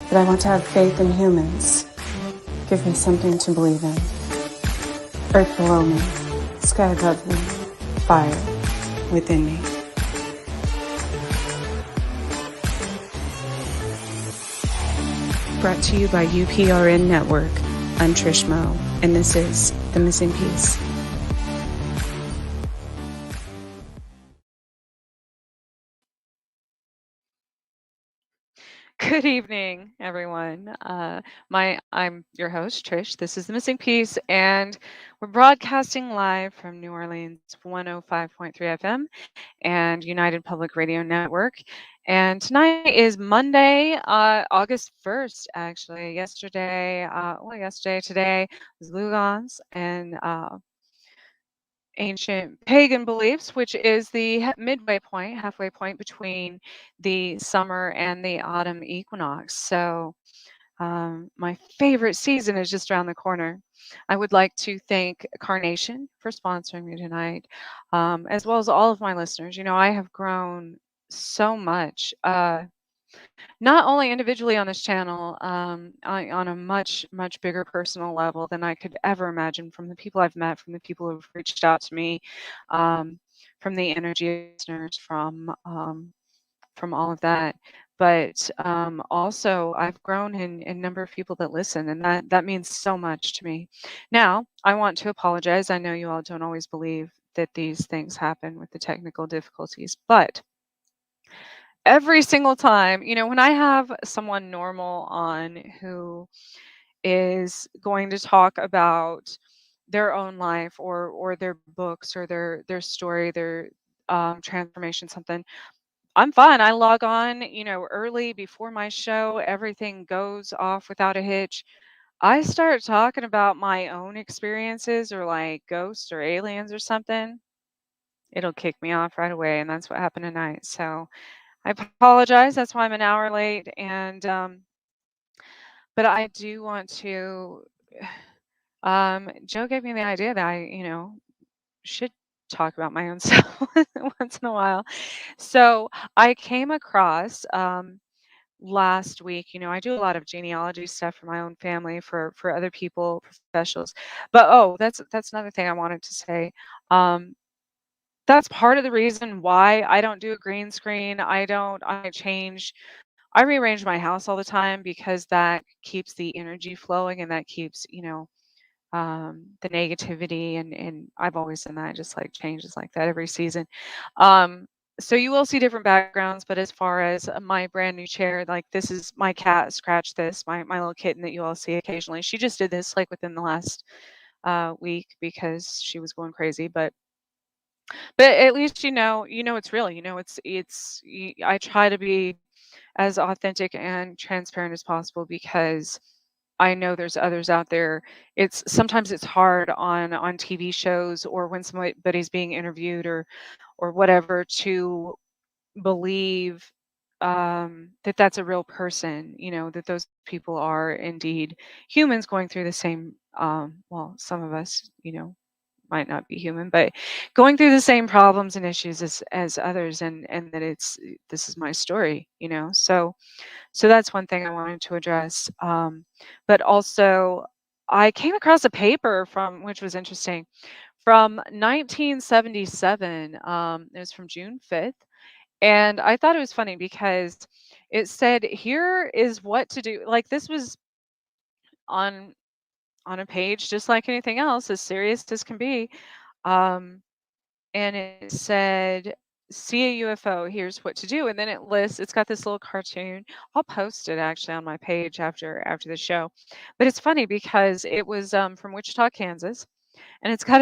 but I want to have faith in humans. Give me something to believe in. Earth below me, sky above me, fire within me. Brought to you by UPRN Network. I'm Trish Mo, and this is The Missing Piece. Good evening, everyone. I'm your host, Trish. This is The Missing Piece, and we're broadcasting live from New Orleans 105.3 FM and United Public Radio Network. And tonight is Monday, August 1st, actually. Today was Lugans and ancient pagan beliefs, which is the halfway point between the summer and the autumn equinox. So, my favorite season is just around the corner. I would like to thank Carnation for sponsoring me tonight, as well as all of my listeners. You know, I have grown so much. Not only individually on this channel, on a much bigger personal level than I could ever imagine, from the people I've met, from the people who've reached out to me, um, from the energy listeners, from all of that. But also, I've grown in number of people that listen, and that means so much to me. Now, I want to apologize. I know you all don't always believe that these things happen with the technical difficulties, but every single time, you know, when I have someone normal on who is going to talk about their own life or their books or their story, their transformation, something, I'm fine. I log on, you know, early before my show. Everything goes off without a hitch. I start talking about my own experiences or like ghosts or aliens or something. It'll kick me off right away, and that's what happened tonight. So I apologize. That's why I'm an hour late. And but I do want to. Joe gave me the idea that I, you know, should talk about my own self once in a while. So I came across last week. You know, I do a lot of genealogy stuff for my own family, for other people, professionals. But oh, that's another thing I wanted to say. Um, that's part of the reason why I don't do a green screen. I change. I rearrange my house all the time because that keeps the energy flowing and that keeps, you know, the negativity, and I've always done that, just like changes like that every season. Um, so you will see different backgrounds, but as far as my brand new chair, like this is my cat scratched this, my little kitten that you all see occasionally. She just did this like within the last week because she was going crazy, but at least you know it's real. You know I try to be as authentic and transparent as possible because I know there's others out there. It's sometimes it's hard on TV shows or when somebody's being interviewed or whatever to believe that that's a real person. You know that those people are indeed humans going through the same. Well, some of us, you know, might not be human, but going through the same problems and issues as others, and that it's this is my story. You know, so that's one thing I wanted to address. But also, I came across a paper from which was interesting from 1977. It was from June 5th, and I thought it was funny because it said, "Here is what to do." Like this was on on a page, just like anything else, as serious as can be. Um, and it said, "See a UFO, here's what to do." And then it's got this little cartoon. I'll post it actually on my page after the show. But it's funny because it was from Wichita, Kansas, and it's got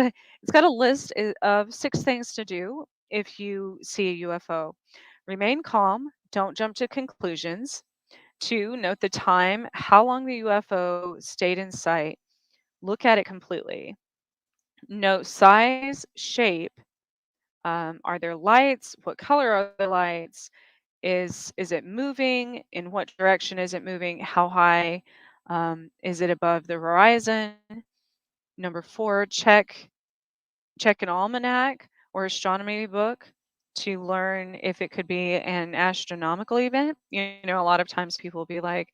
a list of 6 things to do if you see a UFO. Remain calm, don't jump to conclusions. 2, note the time, how long the UFO stayed in sight. Look at it completely. Note size, shape. Are there lights? What color are the lights? Is it moving? In what direction is it moving? How high? Is it above the horizon? Number 4, check an almanac or astronomy book to learn if it could be an astronomical event. You know, a lot of times people will be like,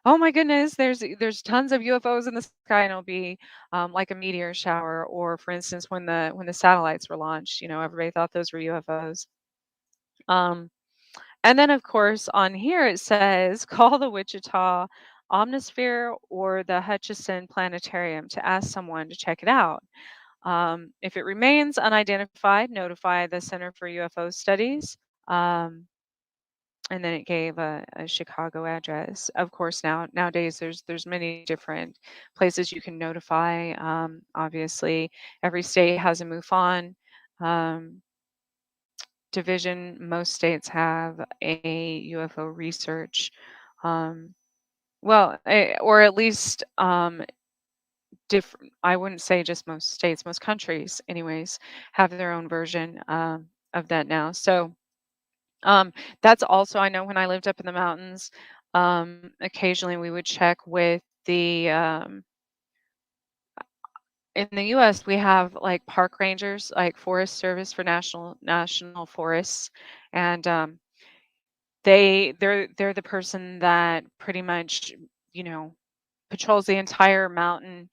Oh my goodness, there's tons of UFOs in the sky, and it'll be like a meteor shower, or for instance, when the satellites were launched, everybody thought those were UFOs. Um, and then of course on here it says call the Wichita Omnisphere or the Hutchison Planetarium to ask someone to check it out. If it remains unidentified, notify the Center for UFO Studies. Um, and then it gave a Chicago address. Of course, nowadays there's many different places you can notify. Obviously, every state has a MUFON um, division. Most states have a UFO research. Um, or at least different. I wouldn't say just most states, most countries, anyways, have their own version of that now. So Um, that's also I know when I lived up in the mountains, occasionally we would check with the in the US we have like park rangers, like Forest Service for national forests, and they're the person that pretty much, you know, patrols the entire mountain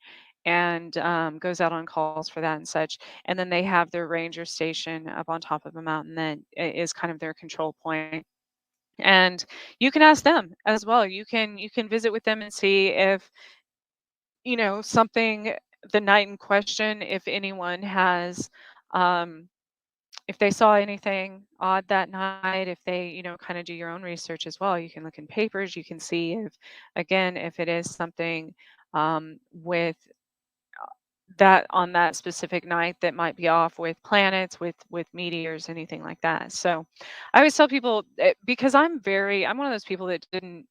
and goes out on calls for that and such. And then they have their ranger station up on top of a mountain that is kind of their control point, and you can ask them as well. You can visit with them and see if something the night in question, if anyone has if they saw anything odd that night, if they kind of do your own research as well. You can look in papers, you can see if, again, if it is something with that on that specific night that might be off with planets, with meteors, anything like that. So I always tell people, because I'm one of those people that didn't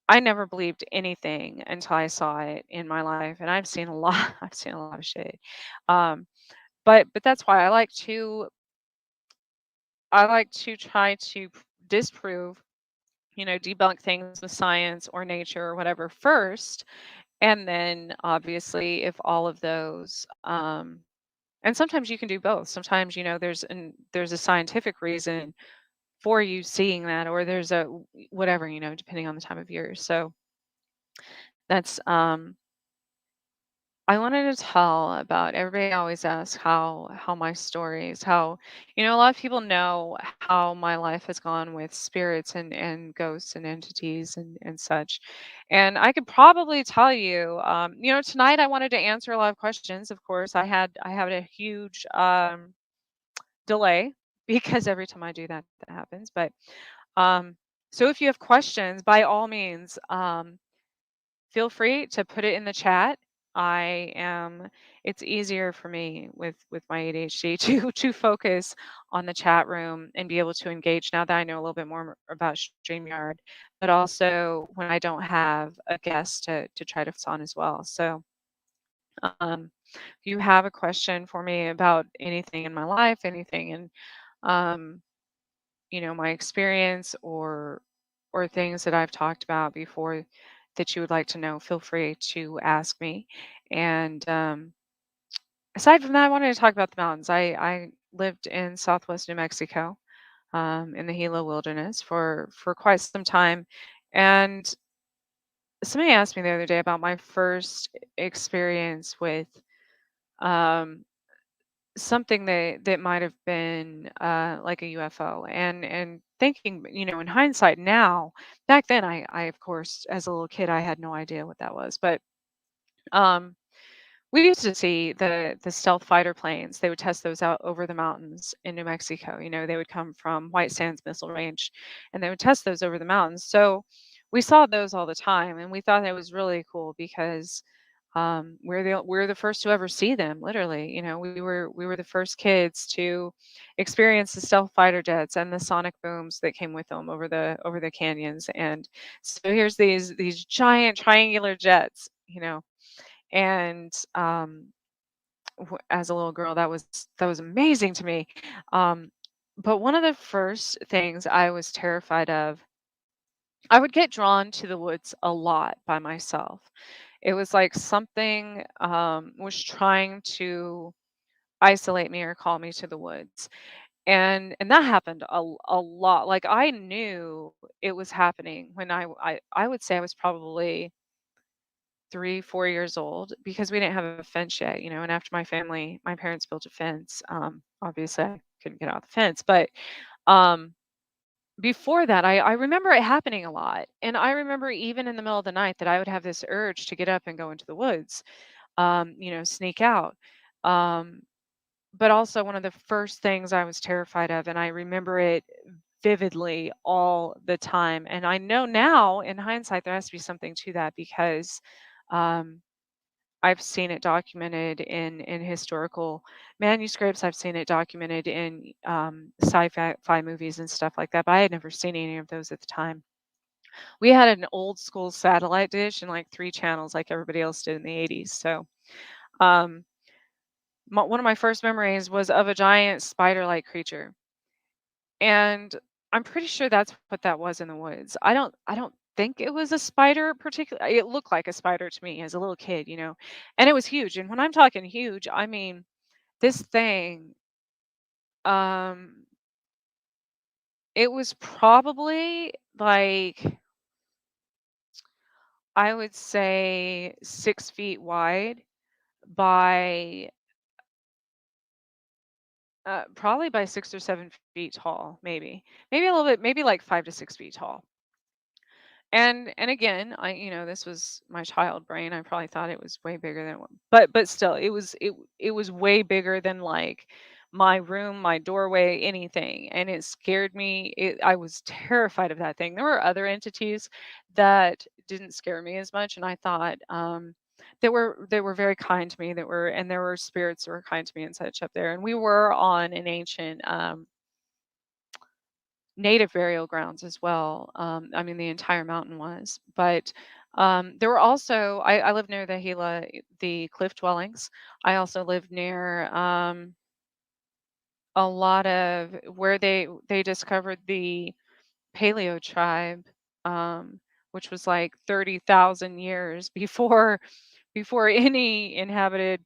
I never believed anything until I saw it in my life, and I've seen a lot. I've seen a lot of shit. Um, but that's why I like to try to disprove, debunk things with science or nature or whatever first, and then obviously if all of those, and sometimes you can do both. Sometimes there's a scientific reason for you seeing that, or there's a whatever, depending on the time of year. So that's I wanted to tell about, everybody always asks how my story is, how a lot of people know how my life has gone with spirits and ghosts and entities and such. And I could probably tell you, tonight I wanted to answer a lot of questions. Of course, I had a huge delay because every time I do that, that happens. But um, so if you have questions, by all means, feel free to put it in the chat. I am It's easier for me with my ADHD to focus on the chat room and be able to engage now that I know a little bit more about StreamYard, but also when I don't have a guest to try to focus on as well. So if you have a question for me about anything in my life, anything in um, my experience, or things that I've talked about before that you would like to know, feel free to ask me. And aside from that, I wanted to talk about the mountains. I lived in Southwest New Mexico, in the Gila Wilderness for quite some time, and somebody asked me the other day about my first experience with um, something that might have been like a UFO, and thinking, in hindsight now, back then I of course as a little kid I had no idea what that was, but um we used to see the stealth fighter planes. They would test those out over the mountains in New Mexico. They would come from White Sands Missile Range, and they would test those over the mountains. So we saw those all the time, and we thought that was really cool because we're the first to ever see them. Literally, we were the first kids to experience the stealth fighter jets and the sonic booms that came with them over the canyons. And so here's these giant triangular jets, and as a little girl, that was amazing to me. Um, but one of the first things I was terrified of, I would get drawn to the woods a lot by myself. It was like something was trying to isolate me or call me to the woods. And that happened a lot. Like, I knew it was happening when I would say I was probably 3, 4 years old because we didn't have a fence yet, and after my parents built a fence, obviously I couldn't get out the fence, but, um, before that, I remember it happening a lot, and I remember even in the middle of the night that I would have this urge to get up and go into the woods, sneak out, um, but also one of the first things I was terrified of, and I remember it vividly all the time, and I know now in hindsight there has to be something to that because, um I've seen it documented in historical manuscripts. I've seen it documented in sci-fi movies and stuff like that, but I had never seen any of those at the time. We had an old school satellite dish and like 3 channels, like everybody else did in the 80s. So, um, one of my first memories was of a giant spider-like creature, and I'm pretty sure that's what that was in the woods. I don't think it was a spider particularly. It looked like a spider to me as a little kid, and it was huge. And when I'm talking huge, I mean this thing, um, it was probably like, I would say 6 feet wide by probably by 6 or 7 feet tall, maybe a little bit, maybe like 5 to 6 feet tall. And again, this was my child brain. I probably thought it was way bigger than but still, it was way bigger than like my room, my doorway, anything. And it scared me. I was terrified of that thing. There were other entities that didn't scare me as much, and I thought they were very kind to me. And there were spirits that were kind to me and such up there. And we were on an ancient native burial grounds as well. I mean, the entire mountain was, but there were also. I lived near the Gila, the cliff dwellings. I also lived near a lot of where they discovered the Paleo tribe, um, which was like 30,000 years before any inhabited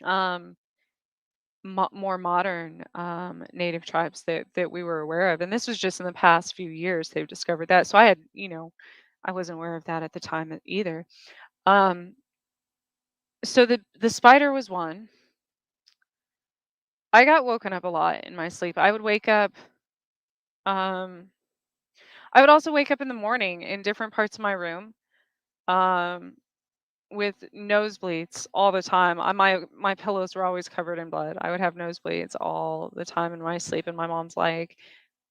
um, more modern native tribes that we were aware of. And this was just in the past few years they've discovered that. So I wasn't aware of that at the time either. Um, so the spider was one. I got woken up a lot in my sleep. Um, I would also wake up in the morning in different parts of my room. Um, with nosebleeds all the time. My pillows were always covered in blood. I would have nosebleeds all the time in my sleep, and my mom's like,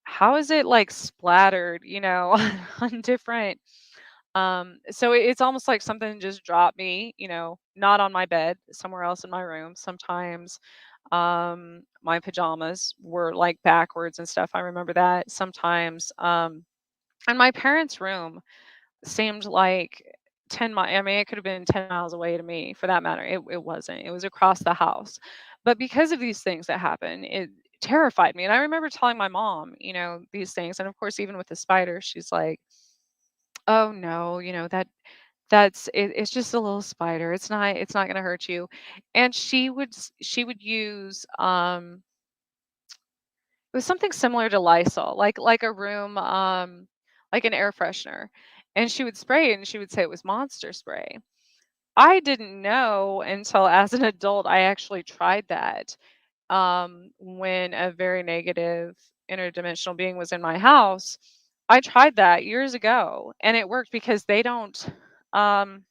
how is it like splattered, on different so it's almost like something just dropped me, not on my bed, somewhere else in my room. Sometimes my pajamas were like backwards and stuff. I remember that. Sometimes in my parents' room seemed like 10 miles. I mean, it could have been 10 miles away to me for that matter. It wasn't. It was across the house. But because of these things that happened, it terrified me. And I remember telling my mom, these things. And of course, even with the spider, she's like, "Oh no, it's just a little spider. It's not going to hurt you." And she would use it was something similar to Lysol, like a room like an air freshener. And she would spray it and she would say it was monster spray. I didn't know until as an adult I actually tried that when a very negative interdimensional being was in my house. I tried that years ago and it worked because they don't um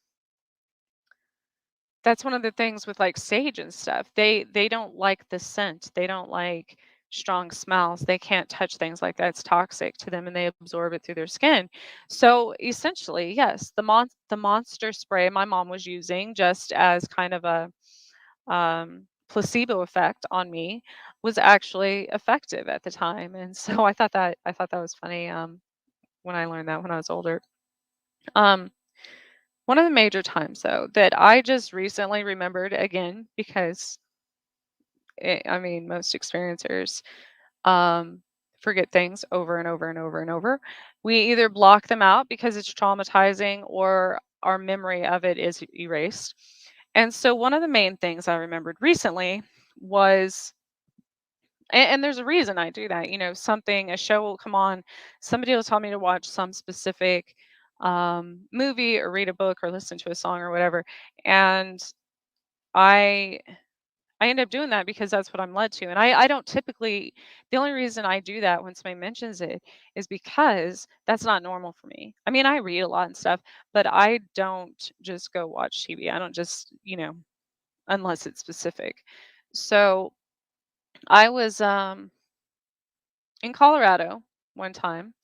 that's one of the things with like sage and stuff. They don't like the scent. They don't like strong smells. They can't touch things like that. It's toxic to them and they absorb it through their skin. So essentially, yes, the monster spray my mom was using just as kind of a placebo effect on me was actually effective at the time. And so I thought that was funny when I learned that when I was older. Um One of the major times though that I just recently remembered again because I mean most experiencers um forget things over and over and over and over. We either block them out because it's traumatizing or our memory of it is erased. And so one of the main things I remembered recently was And there's a reason I do that. A show will come on, somebody will tell me to watch some specific movie or read a book or listen to a song or whatever, and I I end up doing that because that's what I'm led to. And I don't typically, the only reason I do that when somebody mentions it is because that's not normal for me. I mean, I read a lot and stuff, but I don't just go watch TV. I don't just, unless it's specific. So I was in Colorado one time.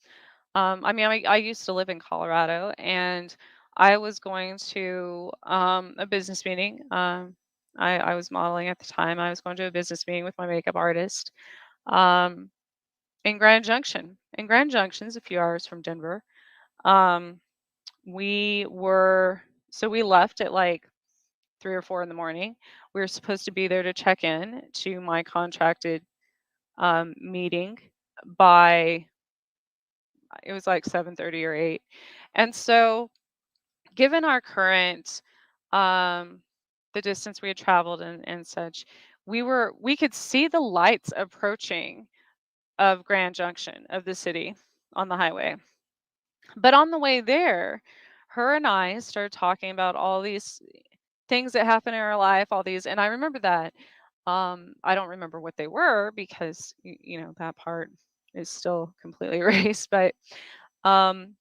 I mean, I used to live in Colorado, and I was going to a business meeting. I was modeling at the time. I was going to a business meeting with my makeup artist um, in Grand Junction. And Grand Junction's a few hours from Denver. Um, we were we left at like 3 or 4 in the morning. We were supposed to be there to check in to my contracted meeting by it was like 7:30 or 8. And so, given our current um the distance we had traveled and such, we could see the lights approaching of Grand Junction of the city on the highway. But on the way there, her and I started talking about all these things that happen in our life, all these, and I remember that. I don't remember what they were because that part is still completely erased, but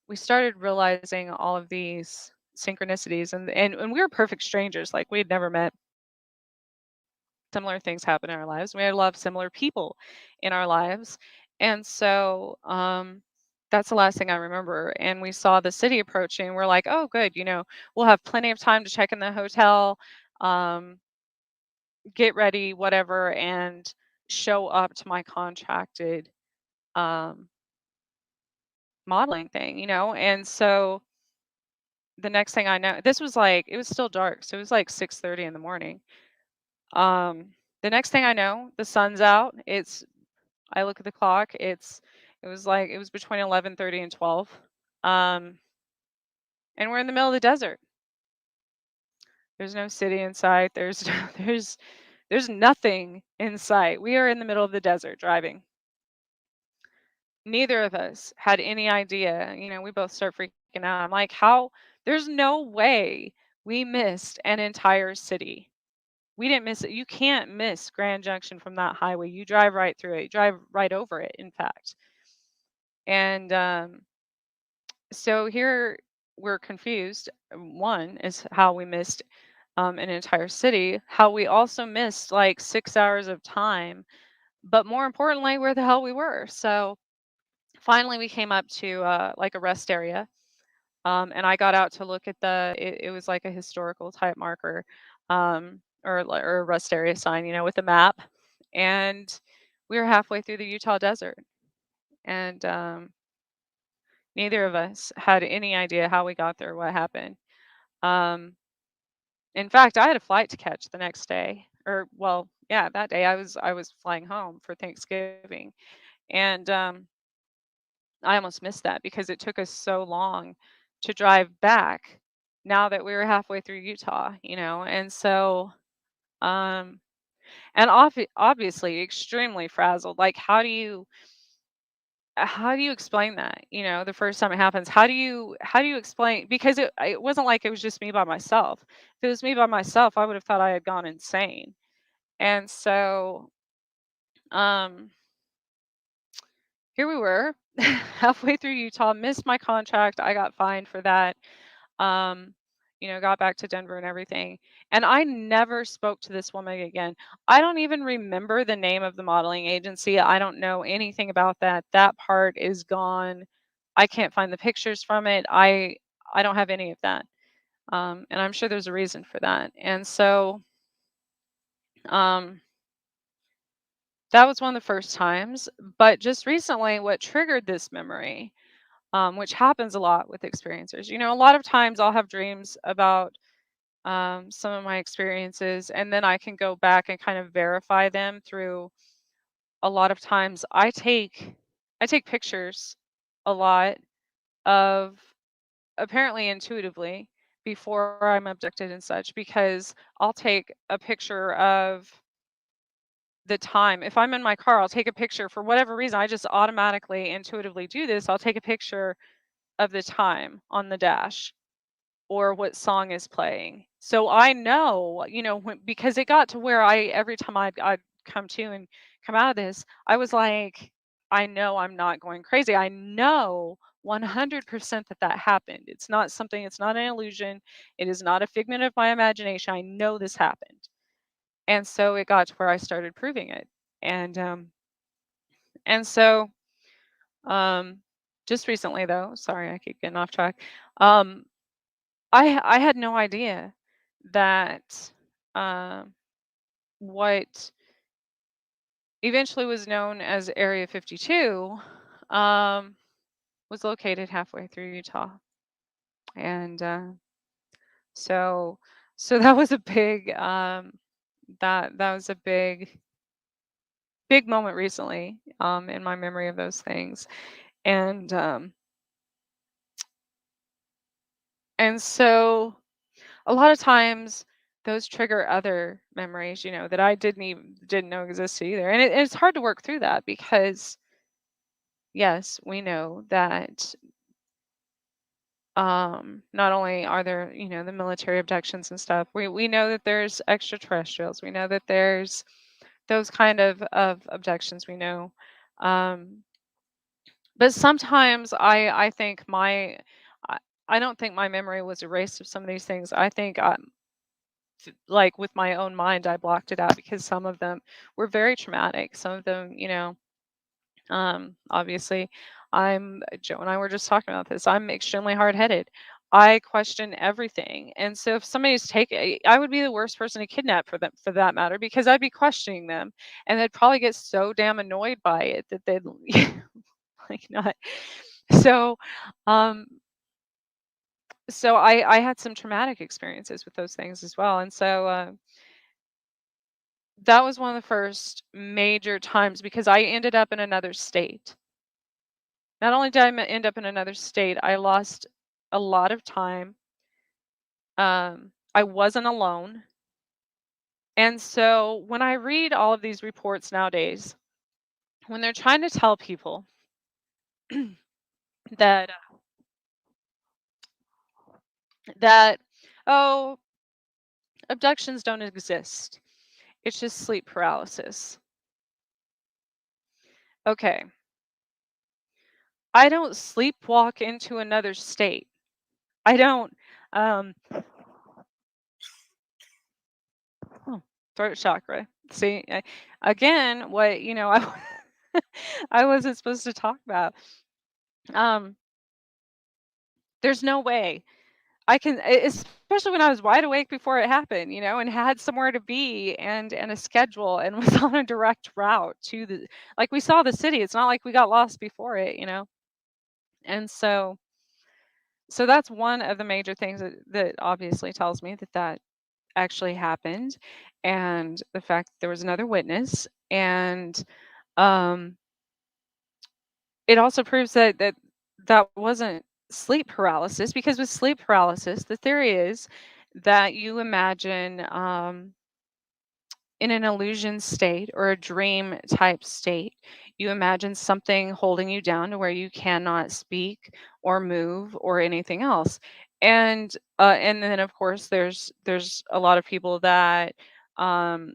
we started realizing all of these synchronicities, and we were perfect strangers. Like, we had never met. Similar things happen in our lives. We had a lot of similar people in our lives. And so that's the last thing I remember. And we saw the city approaching. We're like, oh, good. We'll have plenty of time to check in the hotel, um, get ready, whatever, and show up to my contracted um, modeling thing. And so the next thing I know, this was like, it was still dark. So it was like 6:30 in the morning. Um, the next thing I know, the sun's out. I look at the clock, it was between 11:30 and 12. Um, and we're in the middle of the desert. There's no city in sight. There's nothing in sight. We are in the middle of the desert driving. Neither of us had any idea. We both start freaking out. I'm like, how? There's no way we missed an entire city. We didn't miss it. You can't miss Grand Junction from that highway. You drive right through it. You drive right over it, in fact. And so here we're confused. One is how we missed an entire city, how we also missed like 6 hours of time, but more importantly, where the hell we were. So finally, we came up to like a rest area, and I got out to look at it was like a historical type marker, or a rest area sign, with a map. And we were halfway through the Utah desert, and neither of us had any idea how we got there, what happened. Um, in fact, I had a flight to catch the next day, or well, yeah, that day I was flying home for Thanksgiving, and I almost missed that because it took us so long to drive back. Now that we were halfway through Utah. And so um, and obviously extremely frazzled. Like, how do you explain that? The first time it happens, how do you explain? Because it wasn't like it was just me by myself. If it was me by myself, I would have thought I had gone insane. And so um here we were, halfway through Utah, missed my contract. I got fined for that. um got back to Denver and everything, and I never spoke to this woman again. I don't even remember the name of the modeling agency. I don't know anything about that part is gone. I can't find the pictures from it. I don't have any of that. And I'm sure there's a reason for that. And so um that was one of the first times. But just recently, what triggered this memory, which happens a lot with experiencers, a lot of times I'll have dreams about some of my experiences, and then I can go back and kind of verify them through. A lot of times I take pictures a lot of, apparently intuitively, before I'm abducted and such, because I'll take a picture of the time. If I'm in my car, I'll take a picture for whatever reason. I just automatically, intuitively do this. I'll take a picture of the time on the dash or what song is playing. So I know, because it got to where every time I'd come to and come out of this, I was like, I know I'm not going crazy. I know 100% that that happened. It's not something, it's not an illusion. It is not a figment of my imagination. I know this happened. And so it got to where I started proving it. And so, just recently though, sorry, I keep getting off track. Um, I had no idea that um, what eventually was known as Area 52 um, was located halfway through Utah, and so so that was a big that was a big moment recently in my memory of those things, and so a lot of times those trigger other memories, that I didn't know existed either. And it's hard to work through that because yes, we know that not only are there, the military abductions and stuff, we know that there's extraterrestrials. We know that there's those kind of abductions, we know. Um, but sometimes I think I, I don't think my memory was erased of some of these things. I think like with my own mind, I blocked it out because some of them were very traumatic. Some of them, obviously, Joe and I were just talking about this. I'm extremely hard headed. I question everything. And so if somebody's taking, I would be the worst person to kidnap for them, for that matter, because I'd be questioning them and they'd probably get so damn annoyed by it that they'd like not. So, um, so I had some traumatic experiences with those things as well. And so, that was one of the first major times because I ended up in another state. Not only did end up in another state, I lost a lot of time. I wasn't alone. And so when I read all of these reports nowadays, when they're trying to tell people that that oh, abductions don't exist. It's just sleep paralysis. Okay. I don't sleepwalk into another state. I don't um Oh, throat chakra. See, again, what I wasn't supposed to talk about. Um, there's no way I can, especially when I was wide awake before it happened, and had somewhere to be and a schedule and was on a direct route to like we saw the city. It's not like we got lost before it. And so that's one of the major things that obviously tells me that that actually happened, and the fact that there was another witness, and um it also proves that wasn't sleep paralysis, because with sleep paralysis the theory is that you imagine in an illusion state or a dream type state, you imagine something holding you down to where you cannot speak or move or anything else. And then of course there's a lot of people that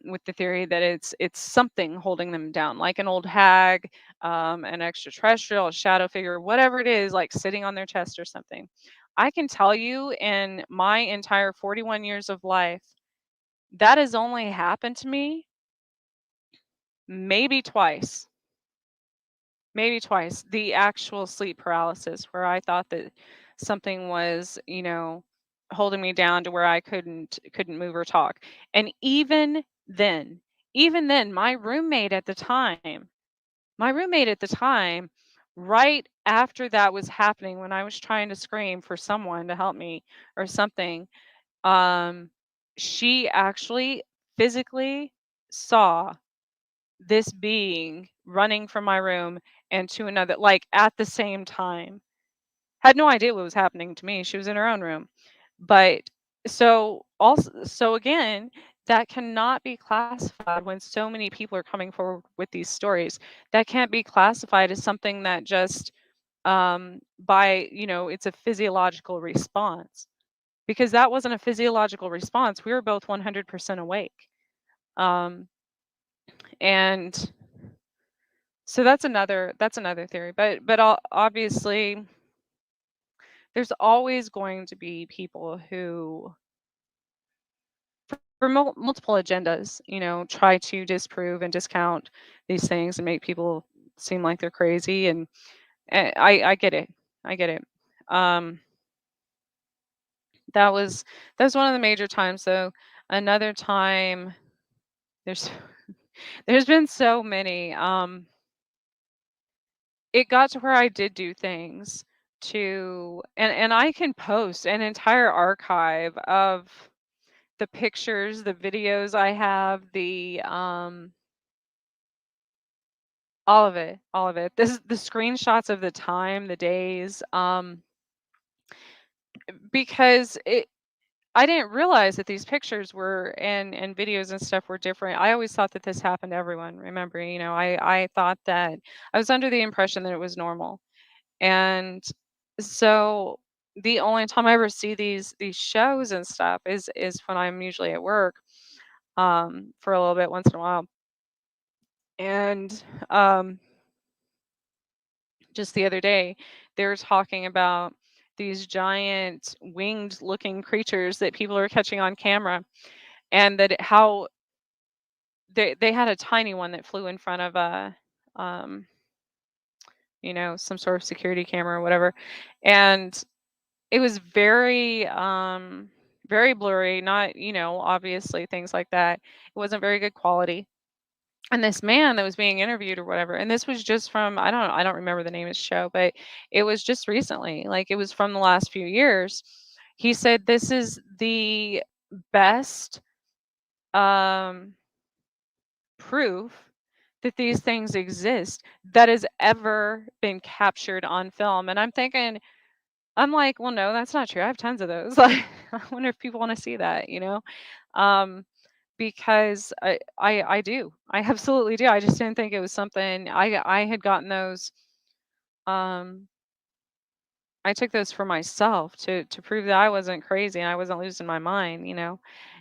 with the theory that it's something holding them down, like an old hag, an extraterrestrial, a shadow figure, whatever it is, like sitting on their chest or something. I can tell you, in my entire 41 years of life, that has only happened to me maybe twice. Maybe twice. The actual sleep paralysis where I thought that something was, holding me down to where I couldn't move or talk. And then, even then, my roommate at the time, right after that was happening, when I was trying to scream for someone to help me or something, um, she actually physically saw this being running from my room and to another, like at the same time. Had no idea what was happening to me. She was in her own room. But so again, that cannot be classified when so many people are coming forward with these stories. That can't be classified as something that just by, it's a physiological response, because that wasn't a physiological response. We were both 100% awake. Um, and so that's another theory. But obviously there's always going to be people who, for multiple agendas, try to disprove and discount these things and make people seem like they're crazy. And I get it. I get it. Um, that was one of the major times, though. Another time, there's there's been so many. It got to where I did do things and I can post an entire archive of the pictures, the videos I have, all of it, all of it. This is the screenshots of the time, the days, because I didn't realize that these pictures were and videos and stuff were different. I always thought that this happened to everyone. Remember, I thought that I was under the impression that it was normal. And so the only time I ever see these shows and stuff is when I'm usually at work, for a little bit once in a while. And just the other day, they were talking about these giant winged looking creatures that people are catching on camera, and how they had a tiny one that flew in front of a um some sort of security camera or whatever. And it was very blurry, not, obviously things like that. It wasn't very good quality. And this man that was being interviewed or whatever, and this was just from, I don't remember the name of his show, but it was just recently, like it was from the last few years. He said this is the best um proof that these things exist that has ever been captured on film. And I'm like, well, no, that's not true. I have tons of those. Like, I wonder if people want to see that. Um, because I do. I absolutely do. I just didn't think it was something I had gotten those. Um, I took those for myself to prove that I wasn't crazy and I wasn't losing my mind.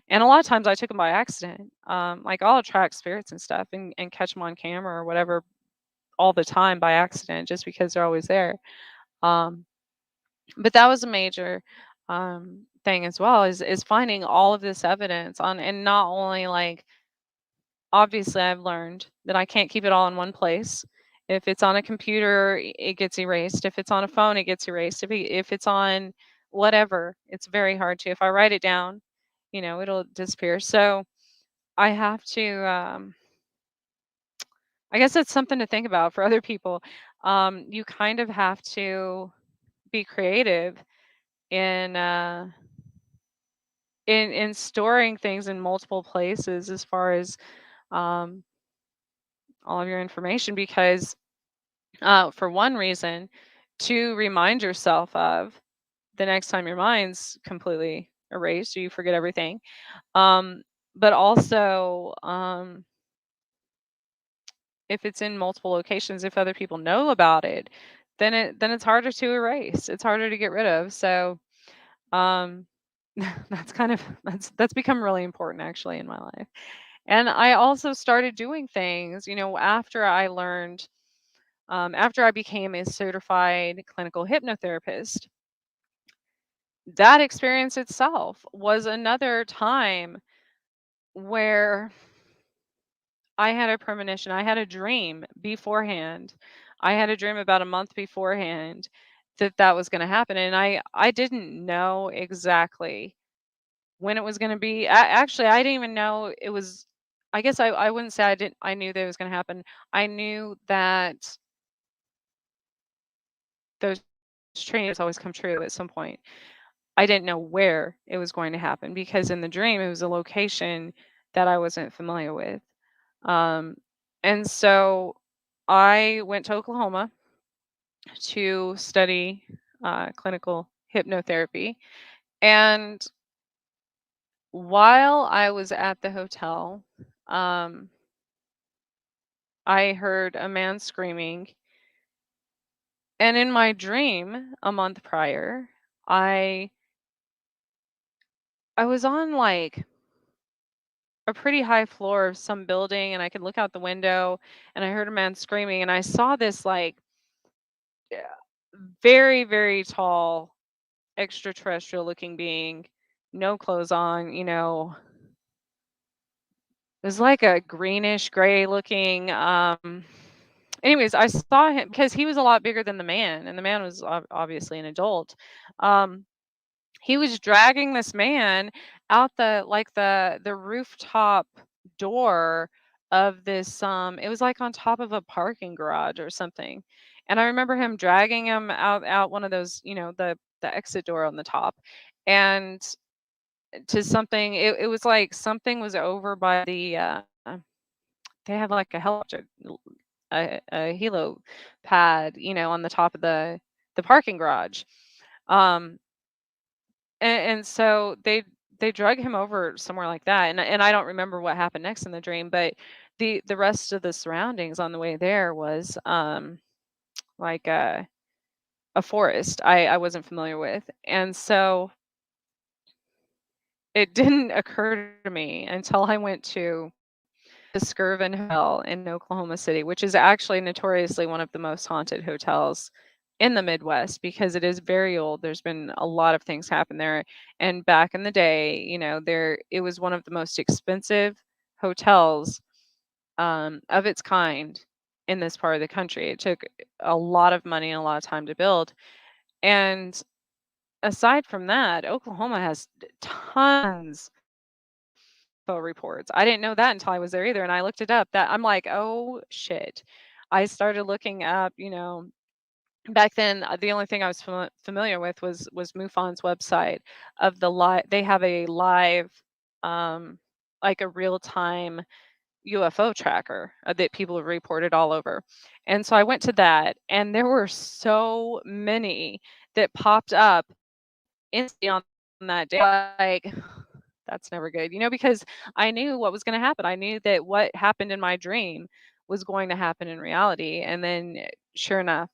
And a lot of times I took them by accident. Like I'll attract spirits and stuff and catch them on camera or whatever all the time by accident just because they're always there. Um, but that was a major thing as well, is finding all of this evidence on. And not only, like, obviously I've learned that I can't keep it all in one place. If it's on a computer, it gets erased. If it's on a phone, it gets erased. If it's on whatever, it's very hard to. If I write it down, it'll disappear. So I have to, I guess it's something to think about for other people. You kind of have to be creative in in storing things in multiple places as far as um, all of your information, because for one reason, to remind yourself of the next time your mind's completely erased or you forget everything. um, but also, if it's in multiple locations, if other people know about it, then it's harder to erase, it's harder to get rid of. So um, that's become really important actually in my life. And I also started doing things, after I learned, after I became a certified clinical hypnotherapist. That experience itself was another time where I had a premonition. I had a dream beforehand. I had a dream about a month beforehand that that was going to happen. And I didn't know exactly when it was gonna be. Actually, I didn't even know it was. I guess I wouldn't say I didn't. I knew that it was gonna happen. I knew that those trainings always come true at some point. I didn't know where it was going to happen, because in the dream it was a location that I wasn't familiar with. Um, and so I went to Oklahoma to study clinical hypnotherapy, and while I was at the hotel, um, I heard a man screaming, and in my dream a month prior, I I was on like a pretty high floor of some building, and I could look out the window, and I heard a man screaming, and I saw this like yeah, very, very tall extraterrestrial looking being, no clothes on, it was like a greenish gray looking anyways, I saw him because he was a lot bigger than the man, and the man was obviously an adult. Um he was dragging this man out the rooftop door of this it was like on top of a parking garage or something. And I remember him dragging him out one of those, the exit door on the top. And to something, it was like something was over by they had like a helicopter, a helo pad, on the top of the parking garage. Um and so they drug him over somewhere like that, and I don't remember what happened next in the dream, but the rest of the surroundings on the way there was like a forest I wasn't familiar with. And so it didn't occur to me until I went to the Skirvin Hotel in Oklahoma City, which is actually notoriously one of the most haunted hotels in the Midwest because it is very old. There's been a lot of things happen there. And back in the day, there it was one of the most expensive hotels of its kind in this part of the country. It took a lot of money and a lot of time to build. And aside from that, Oklahoma has tons reports. I didn't know that until I was there either, and I looked it up. That I'm like, "Oh, shit." I started looking up, back then, the only thing I was familiar with was MUFON's website of the live. They have a live, um, like a real-time UFO tracker, that people have reported all over. And so I went to that, and there were so many that popped up instantly on that day, like, that's never good, because I knew what was gonna happen. I knew that what happened in my dream was going to happen in reality, and then, sure enough,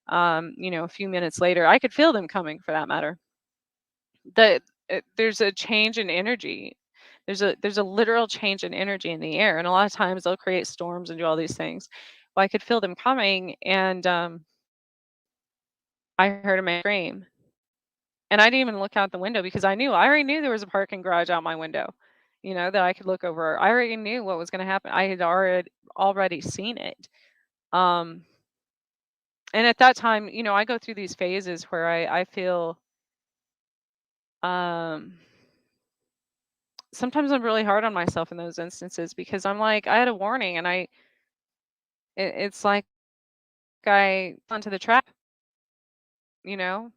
a few minutes later, I could feel them coming for that matter. There's a change in energy. There's a literal change in energy in the air, and a lot of times they'll create storms and do all these things. Well, I could feel them coming, and, I heard a man scream. And I didn't even look out the window because I already knew there was a parking garage out my window, that I could look over. I already knew what was gonna happen. I had already seen it. Um, and at that time, I go through these phases where I feel um sometimes I'm really hard on myself in those instances because I'm like, I had a warning and it's like I fell into the trap, you know?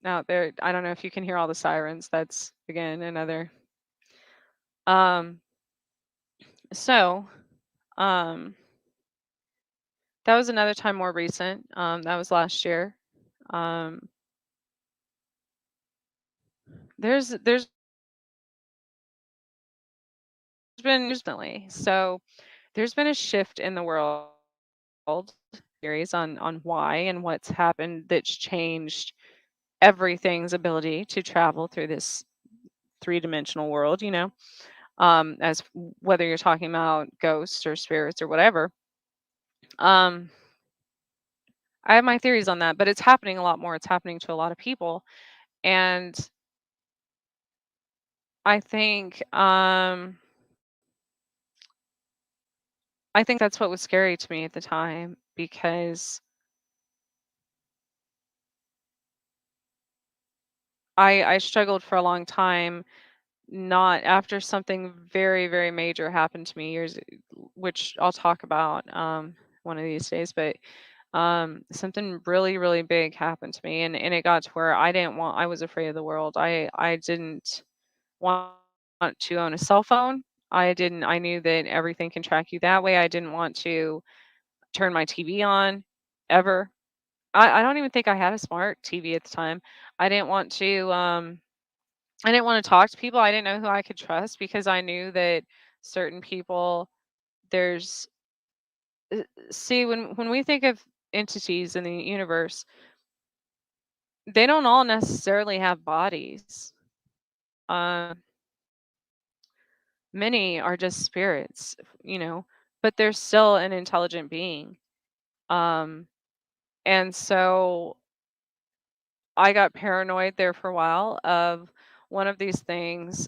Now there I don't know if you can hear all the sirens. That's again another um so um that was another time more recent, that was last year. Um, there's been recently, so there's been a shift in the world series on why and what's happened that's changed everything's ability to travel through this three-dimensional world, as whether you're talking about ghosts or spirits or whatever. Um, I have my theories on that, but it's happening a lot more. It's happening to a lot of people, and I think um I think that's what was scary to me at the time because I struggled for a long time not after something very, very major happened to me which I'll talk about one of these days, but something really, really big happened to me, and it got to where I was afraid of the world. I didn't want to own a cell phone. I knew that everything can track you that way. I didn't want to turn my TV on ever. I don't even think I had a smart TV at the time. I didn't want to, I didn't want to talk to people. I didn't know who I could trust because I knew that certain people there's see when we think of entities in the universe, they don't all necessarily have bodies. Um, many are just spirits, but they're still an intelligent being. Um, and so I got paranoid there for a while of one of these things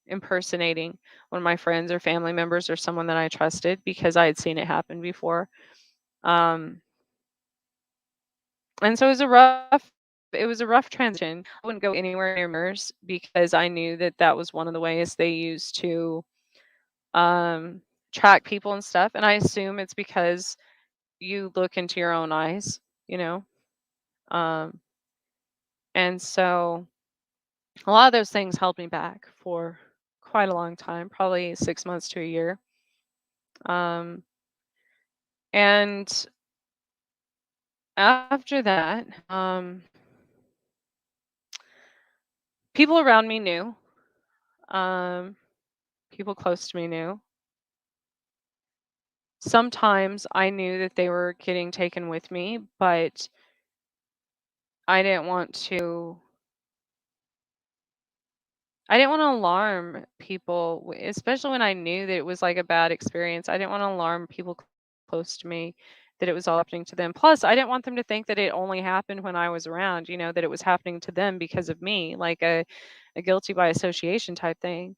impersonating one of my friends or family members or someone that I trusted because I had seen it happen before. Um, and so it was a rough transition. I wouldn't go anywhere near mirrors because I knew that that was one of the ways they used to um, track people and stuff. And I assume it's because you look into your own eyes, you know. Um, and so a lot of those things held me back for quite a long time, probably 6 months to a year. Um, and after that, people around me knew. Um, people close to me knew. Sometimes I knew that they were getting taken with me, but I didn't want to. I didn't want to alarm people, especially when I knew that it was like a bad experience. I didn't want to alarm people close to me that it was all happening to them. Plus, I didn't want them to think that it only happened when I was around, that it was happening to them because of me, like a guilty by association type thing.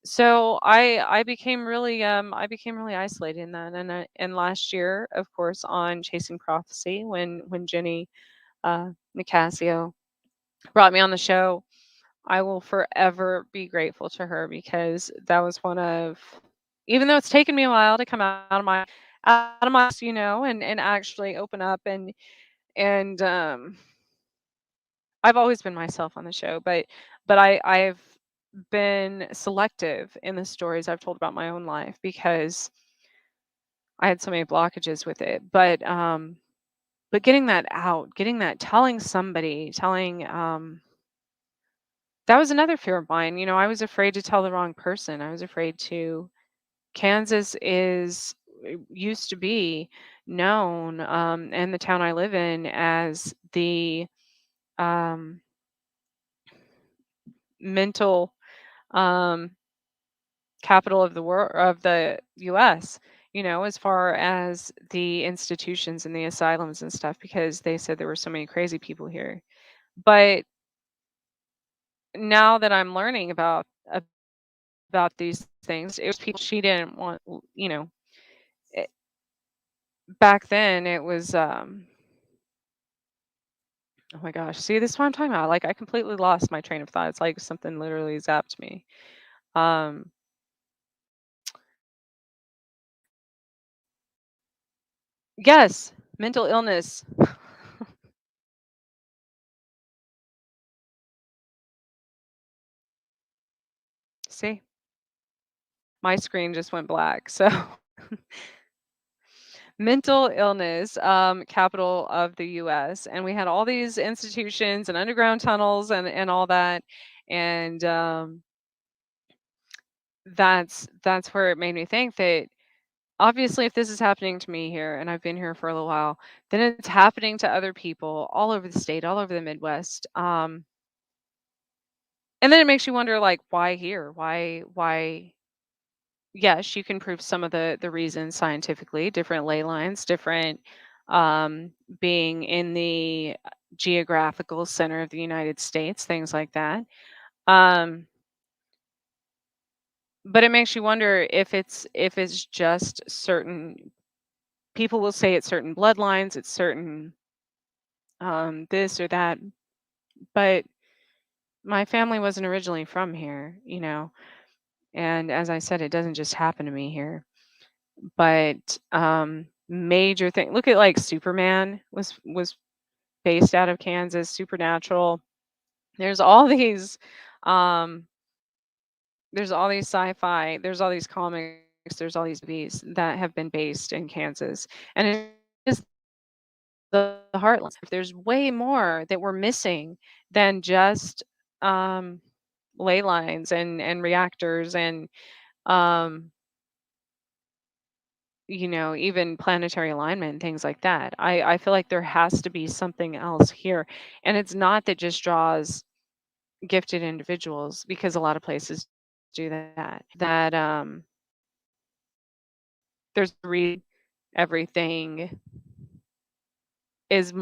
So I became really isolated in that. And last year, of course, on Chasing Prophecy, when Jenny Nicasio brought me on the show, I will forever be grateful to her because that was one of, even though it's taken me a while to come out of my and actually open up and I've always been myself on the show, but I've been selective in the stories I've told about my own life because I had so many blockages with it. But getting that out, getting that, telling somebody, telling that was another fear of mine. I was afraid to tell the wrong person. I was afraid to. Kansas used to be known, and the town I live in as the um, mental um, capital of the world of the U.S. As far as the institutions and the asylums and stuff, because they said there were so many crazy people here. But now that I'm learning about these things, it was people she didn't want. It, back then it was. Oh my gosh, see, this is what I'm talking about. Like I completely lost my train of thought. It's like something literally zapped me. Um, yes, mental illness. See, my screen just went black. So mental illness, capital of the US. And we had all these institutions and underground tunnels and all that. And that's where it made me think that obviously if this is happening to me here and I've been here for a little while, then it's happening to other people all over the state, all over the Midwest. And then it makes you wonder, like, why here? Why yes, you can prove some of the reasons scientifically, different ley lines, different um, being in the geographical center of the United States, things like that. Um, but it makes you wonder if it's just certain people will say it's certain bloodlines, it's certain this or that, but my family wasn't originally from here. And as I said, it doesn't just happen to me here. But major thing, look at like Superman was based out of Kansas, Supernatural. There's all these um there's all these sci-fi, there's all these comics, there's all these movies that have been based in Kansas. And it's the heartland. There's way more that we're missing than just um, ley lines and reactors and um, even planetary alignment and things like that. I feel like there has to be something else here. And it's not that just draws gifted individuals because a lot of places do that. There's a reason everything is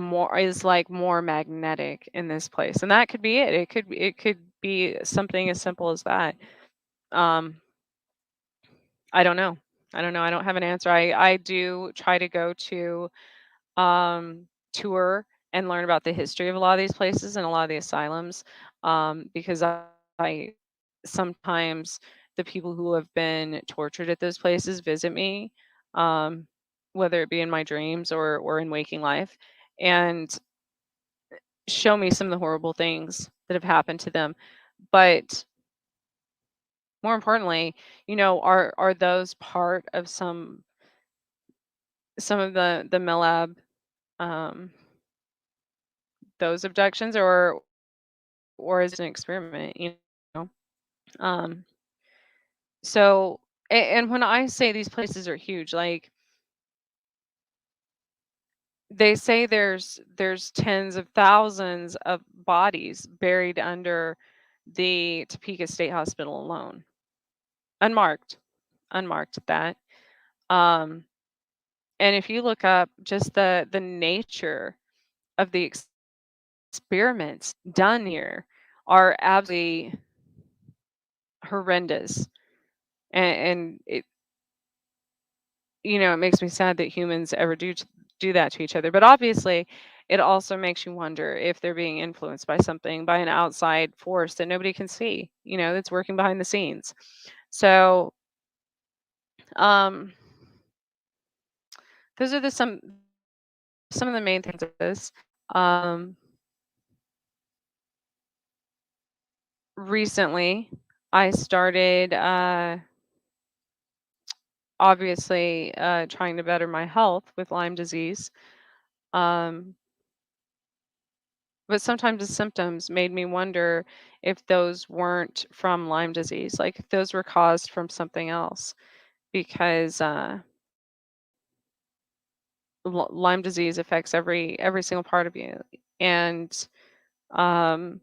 like more magnetic in this place. And that could be it. It could be something as simple as that. Um I don't know. I don't know. I don't have an answer. I do try to go to tour and learn about the history of a lot of these places and a lot of the asylums, because I sometimes the people who have been tortured at those places visit me, um, whether it be in my dreams or in waking life, and show me some of the horrible things that have happened to them. But more importantly, are those part of some of the Millab, um, those abductions, or is it an experiment? Know? Um, so, and when I say these places are huge, like they say there's tens of thousands of bodies buried under the Topeka State Hospital alone, unmarked, unmarked at that. Um, and if you look up just the nature of the experiments done here are absolutely horrendous, and it makes me sad that humans ever do that to each other. But obviously, it also makes you wonder if they're being influenced by something, by an outside force that nobody can see, that's working behind the scenes. So, um, those are some of the main things of this. Um, Recently, I started obviously trying to better my health with Lyme disease. Um, But sometimes the symptoms made me wonder if those weren't from Lyme disease, like if those were caused from something else, because Lyme disease affects every single part of you. And um,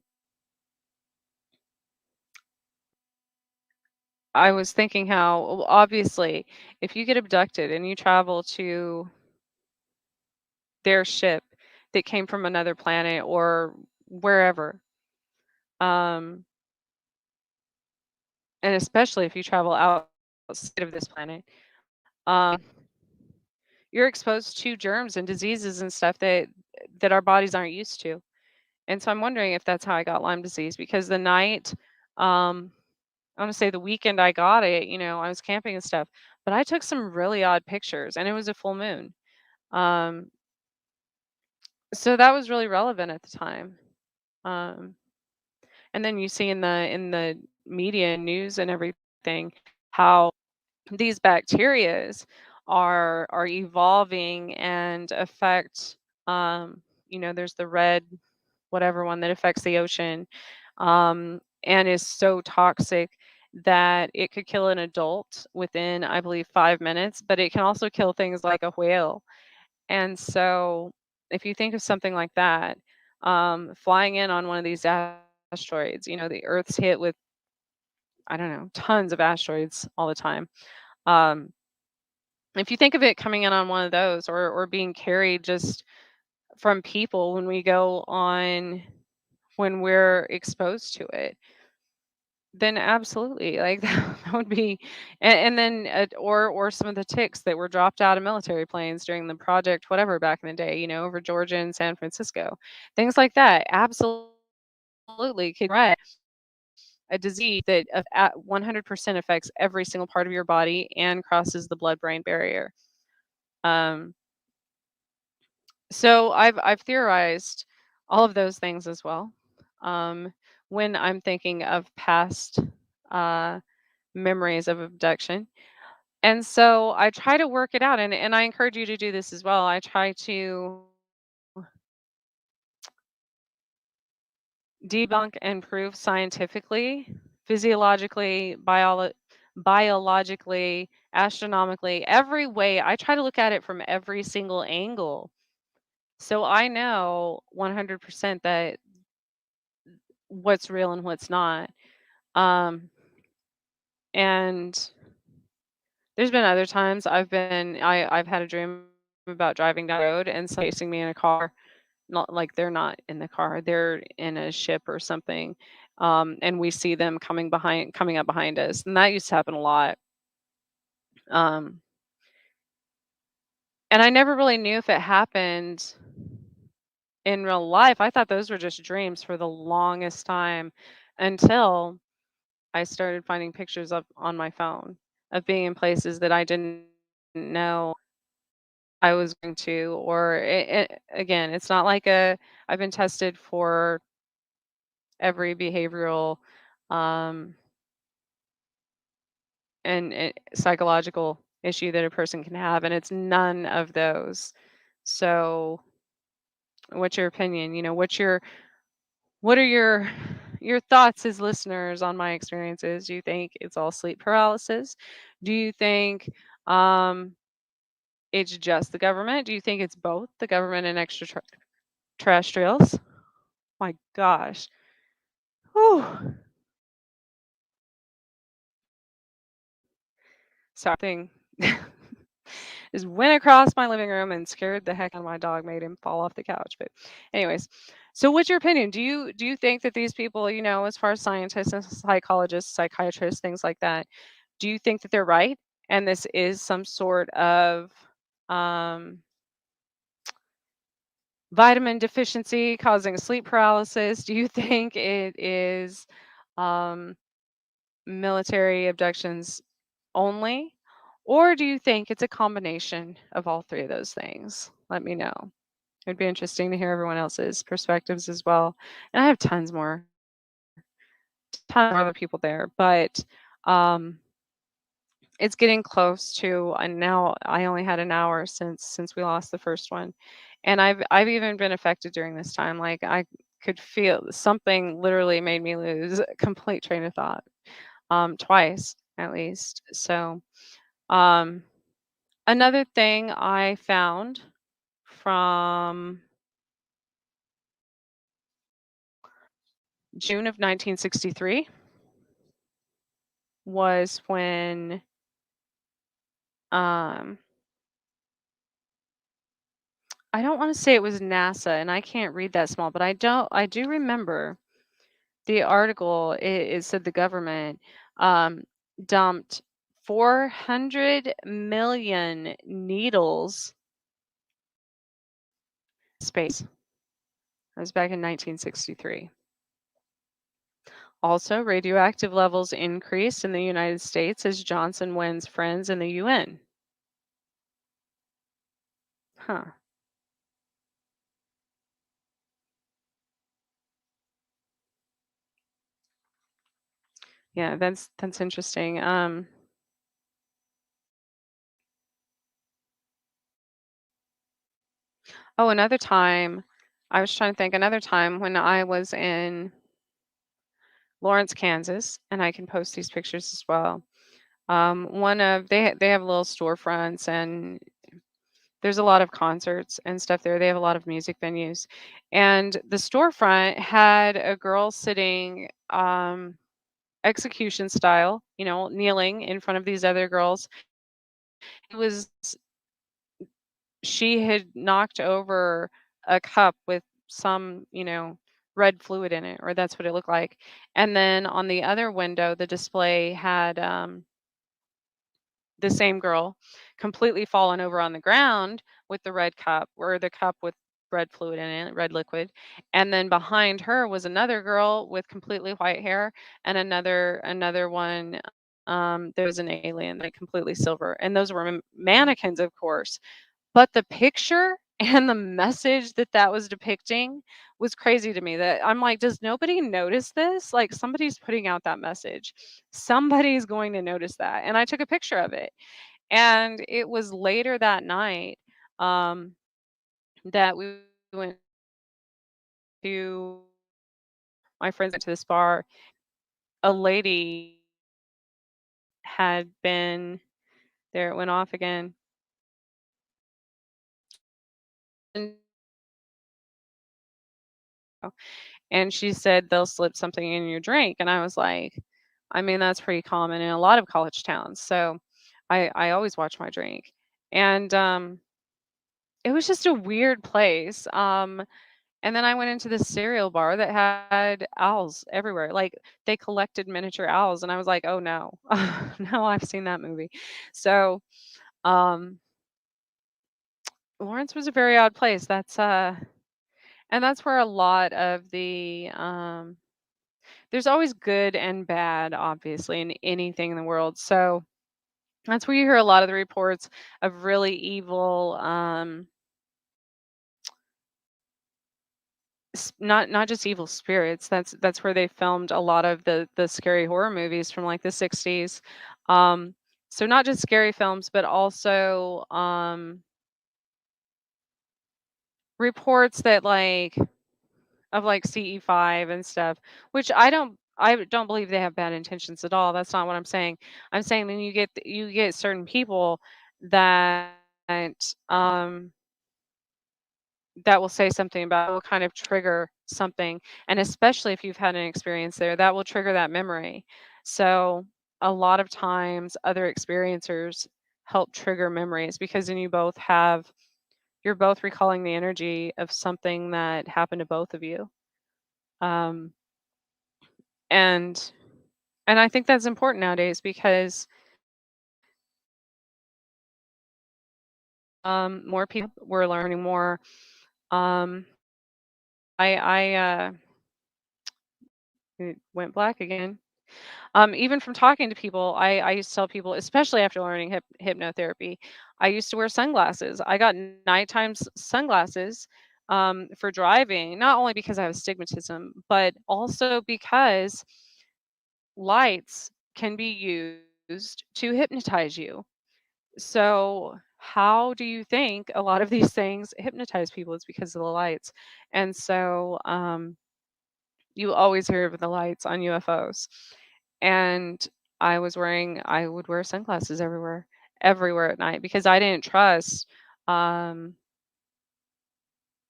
I was thinking how, well, obviously, if you get abducted and you travel to their ship that came from another planet or wherever, um, and especially if you travel outside of this planet, um, you're exposed to germs and diseases and stuff that our bodies aren't used to. And so I'm wondering if that's how I got Lyme disease, because the night, I want to say the weekend I got it, I was camping and stuff, but I took some really odd pictures and it was a full moon. Um, so that was really relevant at the time. Um, and then you see in the media and news and everything how these bacterias are evolving and affect, there's the red whatever one that affects the ocean, and is so toxic that it could kill an adult within, I believe, 5 minutes, but it can also kill things like a whale. And so if you think of something like that, flying in on one of these asteroids, the earth's hit with, I don't know, tons of asteroids all the time. um, if you think of it coming in on one of those, or being carried just from people when we go on, when we're exposed to it, then absolutely, like that would be, and then or some of the ticks that were dropped out of military planes during the project whatever back in the day, over Georgia and San Francisco, things like that absolutely could spread a disease that at 100% affects every single part of your body and crosses the blood-brain barrier. um So I've theorized all of those things as well. Um, when I'm thinking of past uh, memories of abduction. And so I try to work it out, and I encourage you to do this as well. I try to debunk and prove scientifically, physiologically, biologically, astronomically, every way. I try to look at it from every single angle. So I know 100% that what's real and what's not. Um, and there's been other times I've had a dream about driving down the road and someone chasing me in a car. Not like they're not in the car, they're in a ship or something. And we see them coming up behind us. And that used to happen a lot. Um, and I never really knew if it happened in real life. I thought those were just dreams for the longest time until I started finding pictures up on my phone of being in places that I didn't know I was going to. Or again, it's not like I've been tested for every behavioral um, and psychological issue that a person can have, and it's none of those. So, what's your opinion? What are your thoughts as listeners on my experiences? Do you think it's all sleep paralysis? Do you think um, it's just the government? Do you think it's both the government and extraterrestrials? My gosh. Whew. Something just went across my living room and scared the heck out of my dog, made him fall off the couch. But anyways, so what's your opinion? Do you think that these people, as far as scientists and psychologists, psychiatrists, things like that, do you think that they're right? And this is some sort of um, vitamin deficiency causing sleep paralysis? Do you think it is um, military abductions only? Or do you think it's a combination of all three of those things? Let me know. It'd be interesting to hear everyone else's perspectives as well. And I have tons more other people there, but um, it's getting close to. And now I only had an hour since we lost the first one, and I've even been affected during this time. Like I could feel something literally made me lose a complete train of thought, twice at least. So um, another thing I found from June of 1963 was when um, I don't want to say it was NASA, and I can't read that small, but I do remember the article. It said the government um, dumped 400 million needles in space. That was back in 1963. Also, radioactive levels increased in the United States as Johnson wins friends in the UN. Huh. Yeah, that's interesting. Oh, another time, I was trying to think, another time when I was in Lawrence, Kansas, and I can post these pictures as well. One of they have little storefronts, and there's a lot of concerts and stuff there. They have a lot of music venues, and the storefront had a girl sitting execution style, kneeling in front of these other girls. It was She had knocked over a cup with some, red fluid in it, or that's what it looked like. And then on the other window, the display had the same girl completely fallen over on the ground with the red cup, or the cup with red fluid in it, red liquid. And then behind her was another girl with completely white hair, and another one. There was an alien, like completely silver, and those were mannequins, of course. But the picture and the message that was depicting was crazy to me. That I'm like, does nobody notice this? Like, somebody's putting out that message. Somebody's going to notice that. And I took a picture of it. And it was later that night um, that we went to my friends went to this bar. A lady had been there. It went off again. And and she said they'll slip something in your drink, and I was like, I mean, that's pretty common in a lot of college towns. So I always watch my drink. And it was just a weird place. And then I went into this cereal bar that had owls everywhere. Like they collected miniature owls, and I was like, "Oh no, no, I've seen that movie." So, um, Lawrence was a very odd place. And that's where a lot of there's always good and bad, obviously, in anything in the world. So that's where you hear a lot of the reports of really evil, not just evil spirits. That's where they filmed a lot of the scary horror movies from like the 60s. Um, so not just scary films, but also reports that like of like CE5 and stuff, which I don't believe they have bad intentions at all. That's not what I'm saying. I'm saying when you get certain people that um that will say something about will kind of trigger something, and especially if you've had an experience there, that will trigger that memory. So a lot of times other experiencers help trigger memories because then you're both recalling the energy of something that happened to both of you. Um, and and I think that's important nowadays because more people we're learning more. Um, I it went black again. Even from talking to people, I used to tell people, especially after learning hypnotherapy, I used to wear sunglasses. I got nighttime sunglasses for driving, not only because I have astigmatism, but also because lights can be used to hypnotize you. So, how do you think a lot of these things hypnotize people? It's because of the lights. And so, you always hear of the lights on UFOs. And I would wear sunglasses everywhere at night because I didn't trust. Um,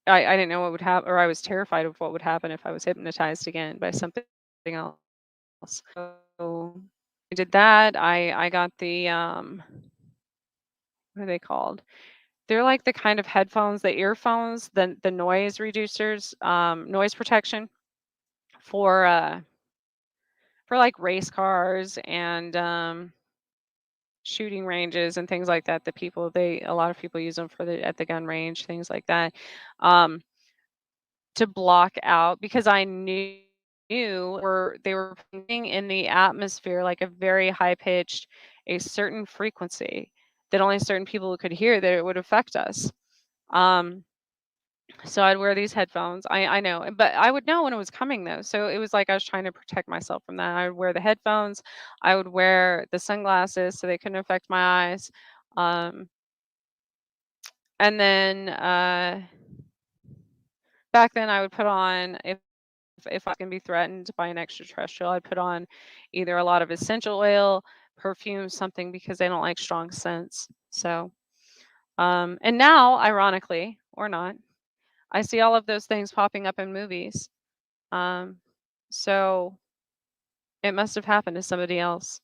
I didn't know what would happen, or I was terrified of what would happen if I was hypnotized again by something else. So I did that. I got the what are they called? They're like the kind of headphones, the earphones, the noise reducers, noise protection for uh for like race cars and shooting ranges and things like that. A lot of people use them for the at the gun range, things like that, um, to block out because I knew they were putting in the atmosphere like a very high pitched, a certain frequency that only certain people could hear that it would affect us. Um, So I'd wear these headphones. I know, but I would know when it was coming though. So it was like I was trying to protect myself from that. I would wear the headphones. I would wear the sunglasses so they couldn't affect my eyes. Um, and then back then I would put on if I can be threatened by an extraterrestrial, I'd put on either a lot of essential oil, perfume, something because they don't like strong scents. So and now, ironically or not, I see all of those things popping up in movies. Um, so it must have happened to somebody else,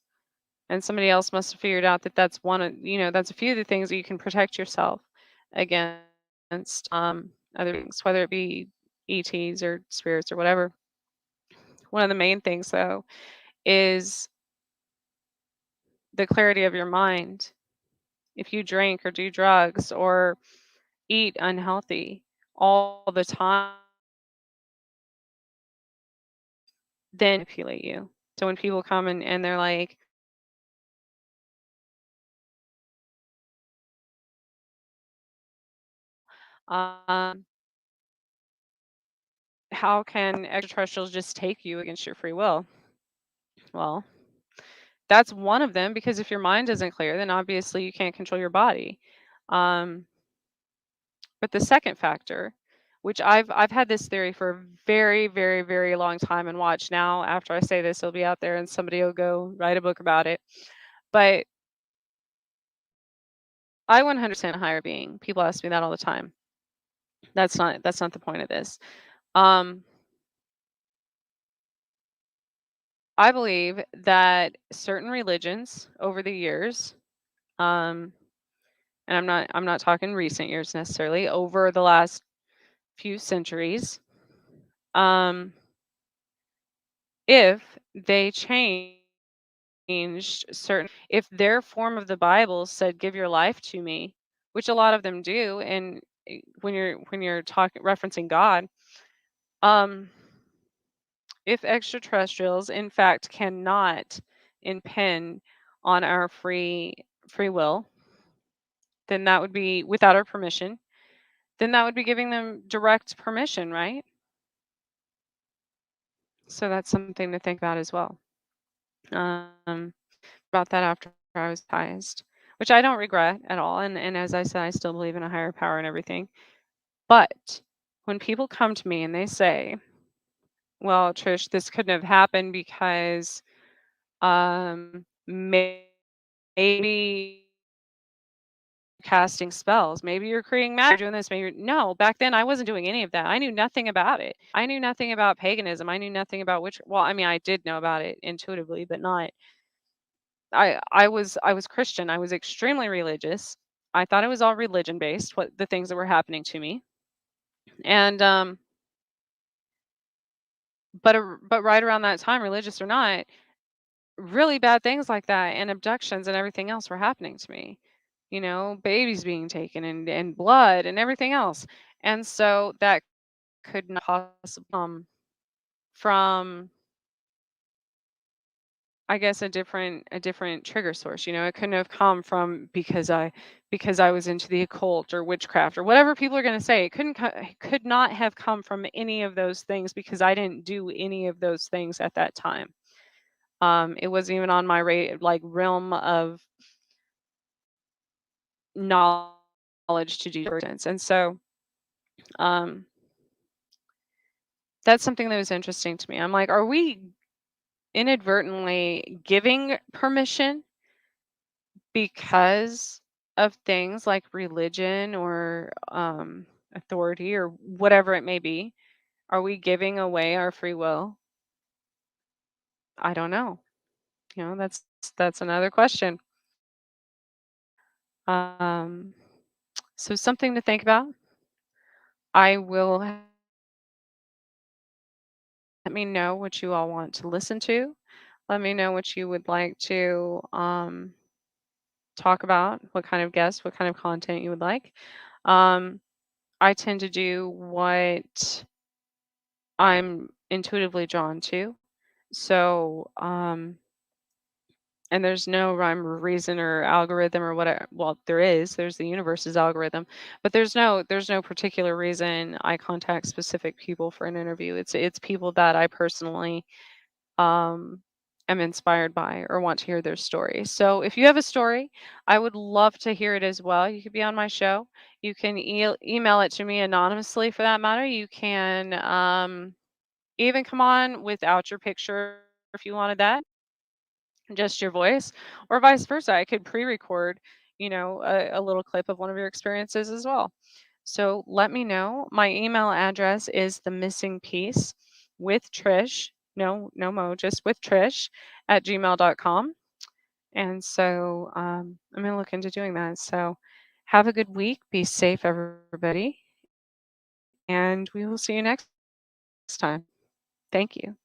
and somebody else must have figured out that that's that's a few of the things that you can protect yourself against other things, whether it be ETs or spirits or whatever. One of the main things, though, is the clarity of your mind. If you drink or do drugs or eat unhealthy all the time, then manipulate you. So when people come and they're like, um, how can extraterrestrials just take you against your free will? Well, that's one of them because if your mind isn't clear, then obviously you can't control your body. Um, but the second factor, which I've had this theory for a very, very, very long time, and watch now, after I say this, it'll be out there and somebody will go write a book about it. But I 100% higher being. People ask me that all the time. That's not the point of this. Um, I believe that certain religions over the years, um, and I'm not talking recent years necessarily, over the last few centuries, um, if they changed certain, if their form of the Bible said, "Give your life to me," which a lot of them do, and when you're talking referencing God, um, if extraterrestrials in fact cannot impinge on our free will, then that would be without our permission. Then that would be giving them direct permission, right? So that's something to think about as well. Um, about that after I was baptized, which I don't regret at all. And as I said, I still believe in a higher power and everything. But when people come to me and they say, "Well, Trish, this couldn't have happened because maybe casting spells, maybe you're creating magic, doing this, maybe no, back then I wasn't doing any of that. I knew nothing about it. I knew nothing about paganism. I knew nothing about witch. Well, I mean, I did know about it intuitively, but not. I was Christian. I was extremely religious. I thought it was all religion based, what the things that were happening to me. And but right around that time, religious or not, really bad things like that and abductions and everything else were happening to me. Babies being taken and blood and everything else. And so that could not possibly come from, I guess, a different trigger source. It couldn't have come from because I was into the occult or witchcraft or whatever people are going to say. It could not have come from any of those things because I didn't do any of those things at that time. It wasn't even on my realm of knowledge to do sense. And so um that's something that was interesting to me. I'm like, are we inadvertently giving permission because of things like religion or authority or whatever it may be? Are we giving away our free will? I don't know. That's another question. Um, so something to think about. I will let me know what you all want to listen to. Let me know what you would like to talk about, what kind of guests, what kind of content you would like. Um, I tend to do what I'm intuitively drawn to. So, and there's no rhyme or reason or algorithm or whatever. Well, there is. There's the universe's algorithm, but there's no particular reason I contact specific people for an interview. It's people that I personally um, am inspired by or want to hear their story. So if you have a story, I would love to hear it as well. You could be on my show. You can email it to me anonymously for that matter. You can even come on without your picture if you wanted that, just your voice, or vice versa. I could pre-record, a little clip of one of your experiences as well. So let me know. My email address is the missing piece with Trish. No, no Mo, just with Trish at gmail.com. And so I'm going to look into doing that. So have a good week. Be safe, everybody. And we will see you next time. Thank you.